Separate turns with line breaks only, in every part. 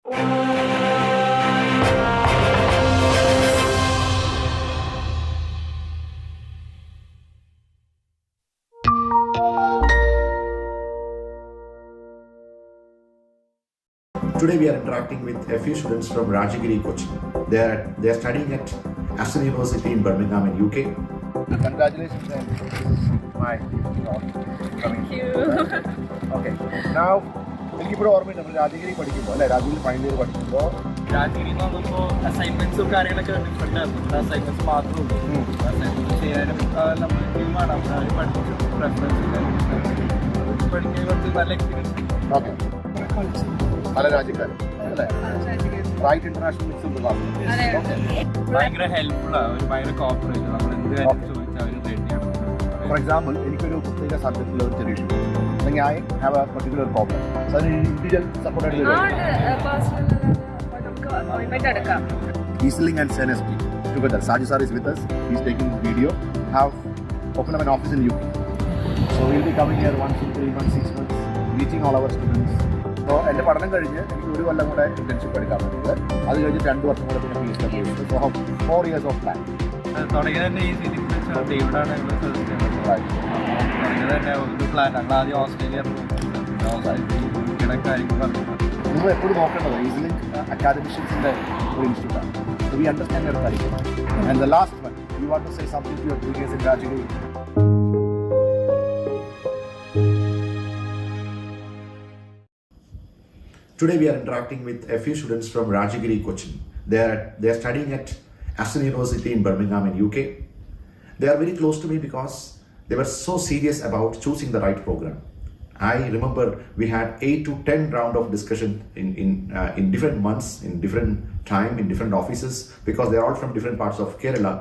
Today we are interacting with a few students from Rajagiri, Cochin. They are studying at Aston University in Birmingham in UK.
Congratulations and this is my
Thank you.
Okay. Now എനിക്കിപ്പോഴും ഓർമ്മയുണ്ട് നമ്മൾ രാജഗിരി പഠിക്കുമ്പോൾ അല്ലേ Rajagiri final year പഠിക്കുമ്പോൾ
രാജഗിരി എന്ന് പറയുമ്പോൾ അസൈൻമെന്റ്സും കാര്യങ്ങളൊക്കെ different ആയിരുന്നു. അസൈൻമെന്റ്സ് മാത്രമേ ഉള്ളൂ. അസൈൻമെന്റ് ചെയ്യാനും നമ്മൾ ടീമാണ് അവർ പഠിച്ചു പ്രിഫറൻസ് പഠിക്കാൻ കുറച്ച് നല്ല എക്സ്പീരിയൻസ്.
ഓക്കെ പല രാജ്യക്കാരും അല്ലേ റൈറ്റ് ഇന്റർനാഷണൽ മിക്സ് ഉണ്ട്
ഭയങ്കര ഹെൽപ്ഫുള്ളാണ്. അവർ ഭയങ്കര കോപ്പറേറ്റ്. നമ്മൾ എന്ത് കാര്യം ചോദിച്ചാൽ അവർ റെഡിയാണ്.
ഫോർ എക്സാമ്പിൾ എനിക്കൊരു പ്രത്യേക സബ്ജക്റ്റിൽ ഒരു ചെറിയ ഇഷ്യൂ അല്ലെങ്കിൽ I have a particular problem so അതിന് individual support Easling and CNSP together. Saju sir is with us. He's taking this video. Have opened up an office in UK. So we'll be coming here once in 3 months, 6 months, reaching all our students. അപ്പോൾ എൻ്റെ പഠനം കഴിഞ്ഞ് എനിക്ക് ഒരു കൊല്ലം കൂടെ internship എടുക്കാൻ പറ്റുന്നത്. അത് കഴിഞ്ഞ് 2 വർഷം കൂടെ പിന്നെ PhD. So 4 years of plan.
തുടങ്ങിയത് തന്നെ ഈ സിറ്റി ഇവിടെയാണ് തുടങ്ങിയത് തന്നെ ഒരു പ്ലാൻ. ഞങ്ങൾ ആദ്യം ഓസ്ട്രേലിയ കാര്യങ്ങൾ പറഞ്ഞു.
നിങ്ങൾ എപ്പോഴും നോക്കേണ്ടത് ഈസ്ലിംഗ് അക്കാദമിഷ്യൻസിൻ്റെ ഒരു ഇൻസ്റ്റിറ്റ്യൂട്ടാണ്. So we understand your career. And the last one, you want to say something to your juniors in Rajagiri?
Today we are interacting with a few students from Rajagiri, Cochin. They are studying at Aston University in Birmingham in UK. They are very close to me because they were so serious about choosing the right program. I remember we had 8 to 10 round of discussion in different months, in different time, in different offices, because they are all from different parts of Kerala.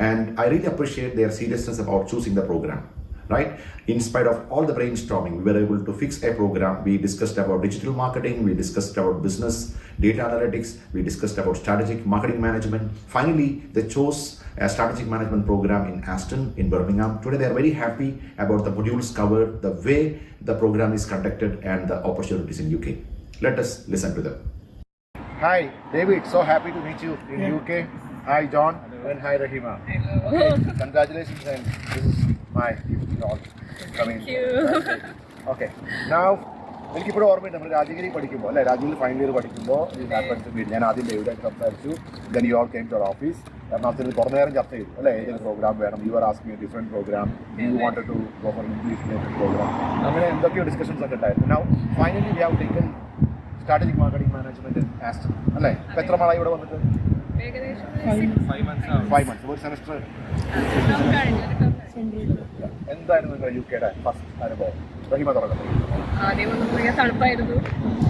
And I really appreciate their seriousness about choosing the program. Right? In spite of all the brainstorming, we were able to fix a program. We discussed about digital marketing, we discussed about business, data analytics, we discussed about strategic marketing management. Finally, they chose a strategic management program in Aston, in Birmingham. Today, they are very happy about the modules covered, the way the program is conducted, and the opportunities in UK. Let us listen to them.
Hi, David. So happy to meet you in UK. Hi, John. And hi, Rahima.
Hello.
Congratulations, and this is my gift.
Thank you.
Okay. Now എനിക്കിപ്പോഴും ഓർമ്മയുണ്ട് നമ്മൾ രാജഗിരി പഠിക്കുമ്പോൾ അല്ലേ Rajagiri final year പഠിക്കുമ്പോൾ ഞാൻ ആദ്യം ഡേവിഡായിട്ട് സംസാരിച്ചു. Then you all came to our office. എറണാകുളത്തിൽ കുറേ നേരം ചർച്ച ചെയ്തു അല്ലേ ഏതൊരു പ്രോഗ്രാം വേണം. You are asking a different programme. You wanted to go for English related programme. അങ്ങനെ എന്തൊക്കെയോ ഡിസ്കഷൻസ് ഒക്കെ ഉണ്ടായിരുന്നു. Now finally we have taken strategic marketing management Aston അല്ലേ. ഇപ്പം എത്ര നാളായി ഇവിടെ വന്നിട്ട്? 5 months. ഒരു സെമസ്റ്റർ. എന്തായിരുന്നു നിങ്ങളുടെ UK-യുടെ ഫസ്റ്റ് അനുഭവം? റഹിമ തുടങ്ങുന്നത്.
ആദ്യം തണുപ്പായിരുന്നു,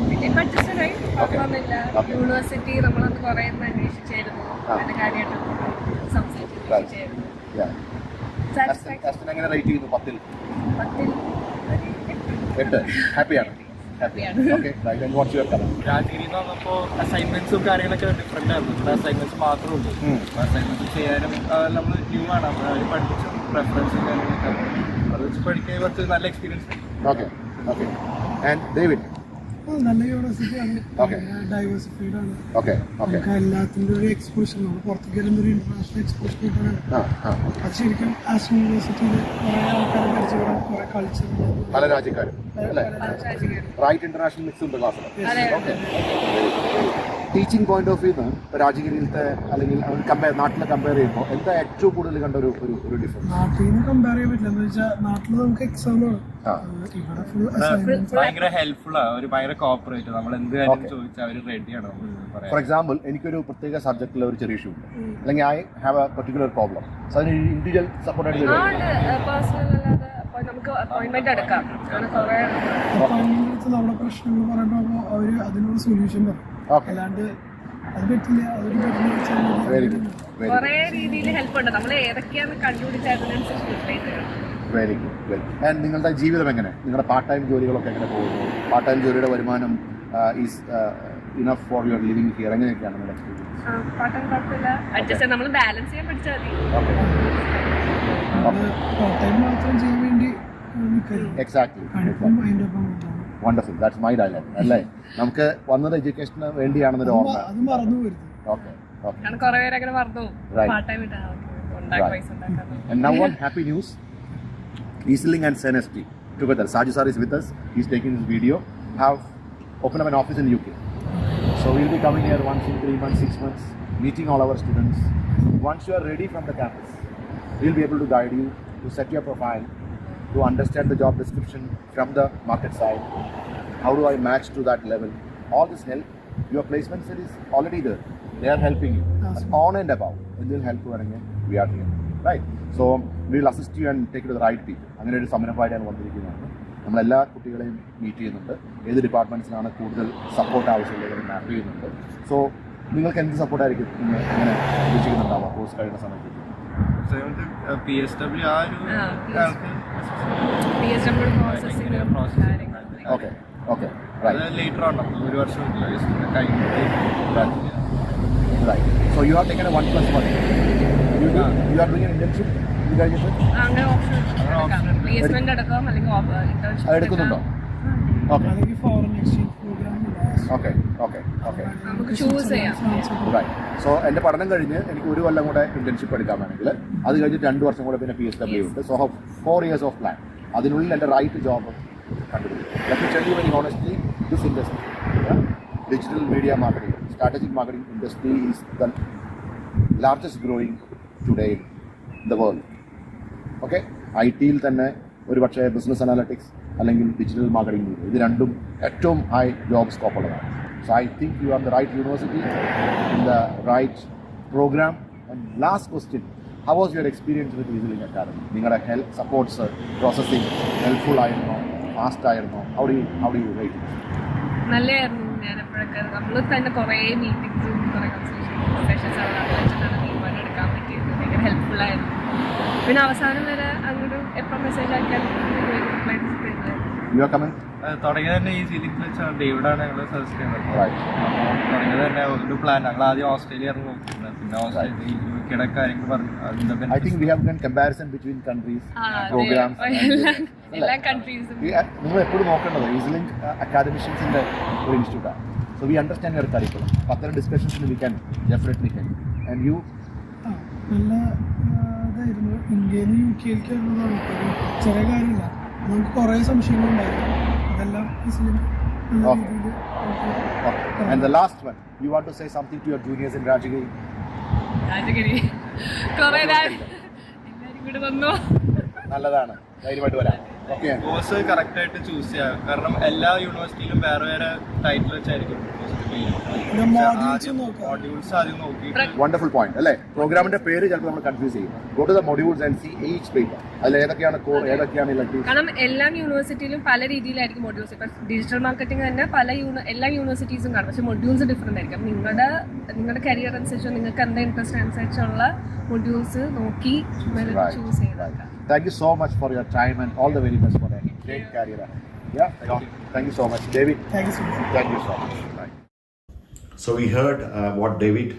പിന്നെ പഠിച്ചായി കുഴപ്പമൊന്നുമില്ല. യൂണിവേഴ്സിറ്റി നമ്മളന്ന് കുറെ അന്വേഷിച്ചായിരുന്നു, അതിന്റെ കാര്യമായിട്ട് സംസാരിച്ചായിരുന്നു.
എങ്ങനെ റേറ്റ് ചെയ്യുന്നു? 10ൽ 8. ഹാപ്പിയാണ്.
രാജഗിരി എന്ന് പറഞ്ഞപ്പോൾ അസൈൻമെന്റ്സും കാര്യങ്ങളൊക്കെ ഡിഫറെന്റ് ആയിരുന്നു. അസൈൻമെന്റ്സ് മാത്രമേ ഉള്ളൂ. അസൈൻമെന്റ് ചെയ്യാനും നമ്മൾ ടീമാണ് അവർ പഠിപ്പിച്ചു പ്രിഫറൻസ് കാര്യങ്ങളൊക്കെ അത് വെച്ച് പഠിക്കാൻ കുറച്ച് നല്ല experience.
Okay okay. And David?
നല്ല യൂണിവേഴ്സിറ്റിയാണ്, ഡൈവേഴ്സിഫൈഡ് ആണ്.
Okay okay.
എല്ലാത്തിൻ്റെ ഒരു എക്സ്പോഷർ നമ്മൾ പുറത്തേക്ക് വരുമ്പോൾ ഒരു ഇന്റർനാഷണൽ എക്സ്പോഷർ കിട്ടാനാണ്. അത് ശരിക്കും ആസ്റ്റൺ യൂണിവേഴ്സിറ്റിയിൽ കുറേ ആൾക്കാരെ പരിചയപ്പെടാൻ, കുറേ കൾച്ചർ,
പല രാജ്യക്കാരും അല്ലേ റൈറ്റ് ഇന്റർനാഷണൽ മിക്സ് ഉണ്ട് ക്ലാസ്സിൽ. Okay. Teaching point of view രാജഗിരിയിലത്തെ അല്ലെങ്കിൽ നാട്ടിലെ കമ്പയർ ചെയ്യുമ്പോൾ എന്താ ഏറ്റവും കൂടുതൽ കണ്ട ഒരു ഡിഫറൻസ്?
നാട്ടിൽ നിന്ന് കമ്പയർ ചെയ്യാൻ പറ്റില്ല. എന്ന് വെച്ചാൽ നാട്ടിൽ നമുക്ക് എക്സാമാണ്, ഇവിടെ ഫുൾ അസൈൻമെന്റ്.
ഭയങ്കര ഹെൽപ്ഫുള്ളാണ്. അവർ ഭയങ്കര കോപ്പറേറ്റ്. നമ്മൾ എന്ത് കാര്യം ചോദിച്ചാൽ അവർ റെഡിയാണ്.
ഫോർ എക്സാമ്പിൾ എനിക്കൊരു പ്രത്യേക സബ്ജക്റ്റിൽ ഒരു ചെറിയ ഇഷ്യൂ ഉണ്ട് അല്ലെങ്കിൽ I have a particular problem so അതിന് ഇൻഡിവിജ്വൽ സപ്പോർട്ട്
നമുക്ക് അപ്പോയിന്റ്മെന്റ് എടുക്കാം.
നമ്മുടെ പ്രശ്നങ്ങൾ പറയുമ്പോൾ അവര് അതിനുള്ള സൊല്യൂഷൻ പറയും. അല്ലാണ്ട് അത് പറ്റില്ല, അതൊരു
കുറെ രീതിയിൽ ഹെൽപ്പ് ഉണ്ട്. നമ്മൾ ഏതൊക്കെയാണ് കണ്ടുപിടിച്ചാൽ
വെരി ഗുഡ് വെരി. ആൻഡ് നിങ്ങളുടെ ജീവിതം എങ്ങനെ? നിങ്ങളുടെ പാർട്ട് ടൈം ജോലികളൊക്കെ എങ്ങനെ പോകുന്നു? പാർട്ട് ടൈം ജോലിയുടെ വരുമാനം is enough for your living here? എങ്ങനെയൊക്കെയാണ് നിങ്ങളുടെ
എക്സ്പീരിയൻസ്? നമ്മൾ ബാലൻസ് ചെയ്യാൻ പഠിച്ചാൽ മതി.
പാർട്ട് ടൈം മാത്രം ചെയ്യാൻ വേണ്ടി
exactly. Wonderful, that's my dialogue അല്ലേ? നമുക്ക് വന്നത് എഡ്യൂക്കേഷന് വേണ്ടിയാണെന്നൊരു ഓർമ്മ.
അത് മറന്നു വരുന്നു.
Okay okay.
കാരണം കുറെ പേര് അങ്ങനെ പറഞ്ഞു
Right.
പാർട്ട് ടൈം പൈസ ഉണ്ടാക്കാൻ.
And now one happy news, EasyLink and CNST together, Saju sir is with us, he's taking this video, have opened up an office in UK. So we'll be coming here once in 3 months, 6 months, meeting all our students. Once you are ready from the campus, we'll be able to guide you to set your profile, to understand the job description from the market side. How do I match to that level? All this help, your placement set is already there. They are helping you. And on and above, and they'll help you. We are here, right? So we'll assist you and take you to the right people. അങ്ങനെ ഒരു സമരമായിട്ടാണ് വന്നിരിക്കുന്നതാണ്. നമ്മളെല്ലാ കുട്ടികളെയും meet ചെയ്യുന്നുണ്ട്. ഏത് ഡിപ്പാർട്ട്മെൻറ്റ്സിനാണ് കൂടുതൽ support ആവശ്യമുള്ളത് മാപ്പ് ചെയ്യുന്നുണ്ട്. So നിങ്ങൾക്ക് എന്ത് സപ്പോർട്ടായിരിക്കും നിങ്ങൾ അങ്ങനെ ഉദ്ദേശിക്കുന്നുണ്ടാവുക കോഴ്സ് കഴിയുന്ന സമയത്ത്?
PSW ആ ഒരു
PSW processing
okay okay right
later ആണ് ഒരു വർഷം കഴിഞ്ഞിട്ട്.
Right. So you are taking a 1+1. You are doing an internship. You guys
അങ്ങനെ ഓപ്ഷൻ പ്ലേസ്മെന്റ് എടുക്കാം അല്ലെങ്കിൽ ഇന്റേൺഷിപ്പ്
എടുക്കുന്നുണ്ടോ? ഓക്കെ
അല്ലെങ്കിൽ foreign exchange program
okay okay okay
നമുക്ക് ചൂസ് ചെയ്യാം.
റൈറ്റ്. സോ എൻ്റെ പഠനം കഴിഞ്ഞ് എനിക്ക് 1 കൊല്ലം കൂടെ ഇന്റേൺഷിപ്പ് എടുക്കാമെങ്കിൽ അത് കഴിഞ്ഞ് 2 വർഷം കൂടെ പിന്നെ PSW ഉണ്ട്. So 4 years of plan. അതിനുള്ളിൽ എൻ്റെ റൈറ്റ് ജോബ് കണ്ടുപിടിക്കും. Let me tell you very honestly, this industry, digital media marketing, strategic marketing industry is the largest growing today in the world. Okay? IT-യിൽ തന്നെ ഒരു പക്ഷേ ബിസിനസ് അനാലിറ്റിക്സ് അല്ലെങ്കിൽ digital marketing ഇത് രണ്ടും ഏറ്റവും ഹൈ ജോബ് സ്കോപ്പ് ഉള്ളതാണ്. So I think you are the right university in the right program. And last question, how was your experience with EasyLink academy? നിങ്ങളുടെ ഹെൽപ്പ് സപ്പോർട്ട്സ് പ്രോസസ്സിംഗ് ഹെൽപ്ഫുൾ ആയിരുന്നോ, fast ആയിരുന്നോ? How do you rate?
നല്ലതായിരുന്നു. ഞാൻ എപ്പോഴൊക്കെ നമ്മൾ തന്നെ കുറേ മീറ്റിംഗ്സും കുറേ സെഷൻസ് അറ്റൻഡാണ് തീരുമാനം എടുക്കാൻ പറ്റിയത്. ഭയങ്കര ഹെൽപ്ഫുൾ ആയിരുന്നു. പിന്നെ അവസാനം വരെ അങ്ങോട്ട് എപ്പോൾ മെസ്സേജ് ആക്കിയാൽ
യു ആർ കമ്മിങ്?
തുടങ്ങിയത് തന്നെ ഈ EasyLink വെച്ചാണ്. ഡേവിഡാണ് ഞങ്ങൾ സജസ്റ്റ് ചെയ്യുന്നത്. തുടങ്ങിയത് തന്നെ ഒരു പ്ലാൻ. ഞങ്ങൾ ആദ്യം ഓസ്ട്രേലിയ നോക്കിയിരുന്നത്, പിന്നെ ഓസ്ട്രേലിയ UKയുടെ കാര്യങ്ങൾ പറഞ്ഞു.
I think we have done comparison between countries, programs.
എല്ലാ കൺട്രീസും
നിങ്ങൾ എപ്പോഴും നോക്കേണ്ടത് EasyLink അക്കാദമിഷ്യൻസിൻ്റെ ഒരു ഇൻസ്റ്റിറ്റ്യൂട്ടാണ്. So we understand your curriculum. അപ്പോൾ അത്തരം ഡിസ്കഷൻസിന് we can definitely can. And you?
നല്ല ഇതായിരുന്നു. ഇന്ത്യയിൽ നിന്ന് UK-യിലേക്ക് വരുന്നതാണ് ചെറിയ കാര്യമില്ല. നമുക്ക് കുറേ സംശയങ്ങളുണ്ടായിരുന്നു. അതെല്ലാം EasyLink നല്ല രീതിയിൽ.
And the last one, you want to say something to your juniors in Rajagiri?
Rajagiri കുറേ എല്ലാവരും കൂടെ വന്നു.
നല്ലതാണ്, ധൈര്യമായിട്ട് വരാം. ഓക്കെ.
കോഴ്സ് കറക്റ്റായിട്ട് ചൂസ് ചെയ്യാം. കാരണം എല്ലാ യൂണിവേഴ്സിറ്റിയിലും വേറെ വേറെ ടൈറ്റിൽ വെച്ചായിരിക്കും മോഡ്യൂൾസ് ആദ്യം നോക്കിയിട്ട്.
വണ്ടർഫുൾ പോയിന്റ് അല്ലേ? പ്രോഗ്രാമിന്റെ പേര് ചിലപ്പോൾ നമ്മൾ കൺഫ്യൂസ് ചെയ്യും. Go to the modules and see each paper. അതിൽ ഏതൊക്കെയാണ് കോർ, ഏതൊക്കെയാണ് ഇലക്ടീവ്.
കാരണം എല്ലാ യൂണിവേഴ്സിറ്റിയിലും പല രീതിയിലായിരിക്കും മൊഡ്യൂൾസ്. ഇപ്പം ഡിജിറ്റൽ മാർക്കറ്റിംഗ് തന്നെ എല്ലാ യൂണിവേഴ്സിറ്റീസും കാണും, പക്ഷേ മൊഡ്യൂൾസ് ഡിഫറെൻ്റ് ആയിരിക്കും. നിങ്ങളുടെ കരിയർ അനുസരിച്ചോ നിങ്ങൾക്ക് എന്താ ഇൻട്രസ്റ്റ് അനുസരിച്ചുള്ള മൊഡ്യൂൾസ് നോക്കി ചൂസ് ചെയ്തേക്കാം.
Thank you so much for your time and all the very best for a great career. Yeah, thank you so much, David.
Thank you so much.
Thank you so much. Bye.
So we heard what David,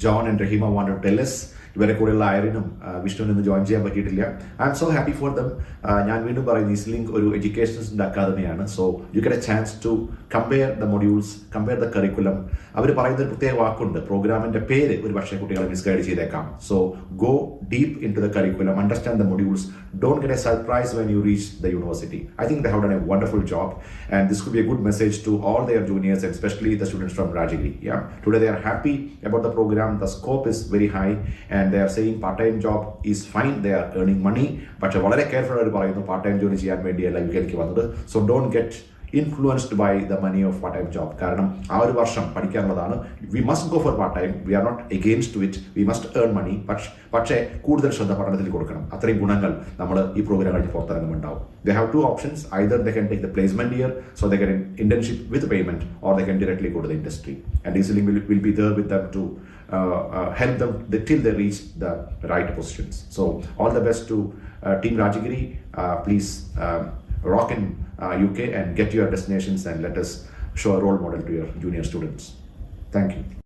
John and Rahima wanted to tell us. ഇവരെ കൂടെയുള്ള അയറിനും വിഷ്ണുവിന് ഇന്ന് join ചെയ്യാൻ പറ്റിയിട്ടില്ല. I'm so happy for them. ഞാൻ വീണ്ടും പറയുന്നത് EasyLink ഒരു എഡ്യൂക്കേഷൻസിൻ്റെ അക്കാദമിയാണ്. So you get a chance to compare the modules, compare the curriculum. അവർ പറയുന്ന ഒരു പ്രത്യേക വാക്കുണ്ട്, പ്രോഗ്രാമിൻ്റെ പേര് ഒരു പക്ഷേ കുട്ടികളെ മിസ്ഗൈഡ് ചെയ്തേക്കാം. So go deep into the curriculum, understand the modules, don't get a surprise when you reach the university. I think they have done a wonderful job and this could be a good message to all their juniors and especially the students from Rajagiri. Yeah, today they are happy about the program. The scope is very high and they are saying part-time job is fine, they are earning money. പക്ഷേ വളരെ careful ആയിട്ട് പറയുന്നു part time ജോലി ചെയ്യാൻ വേണ്ടിയല്ല UK-ലേക്ക് വന്നത്. So don't get influenced by the money of part time job. കാരണം ആ ഒരു വർഷം പഠിക്കാനുള്ളതാണ്. We must go for part time, we are not against it, we must earn money. പക്ഷേ കൂടുതൽ ശ്രദ്ധ പഠനത്തിൽ കൊടുക്കണം. അത്രയും ഗുണങ്ങൾ നമ്മൾ ഈ പ്രോഗ്രാം കഴിഞ്ഞ് പുറത്തിറങ്ങുന്നുണ്ടാവും. They have 2 options. Either they can take the placement year, so they get an internship with payment, or they can directly go to the industry. And EasyLink will be there with them to help them till they reach the right positions. So all the best to Team Rajagiri. Please rock in UK and get your destinations and let us show a role model to your junior students. Thank you.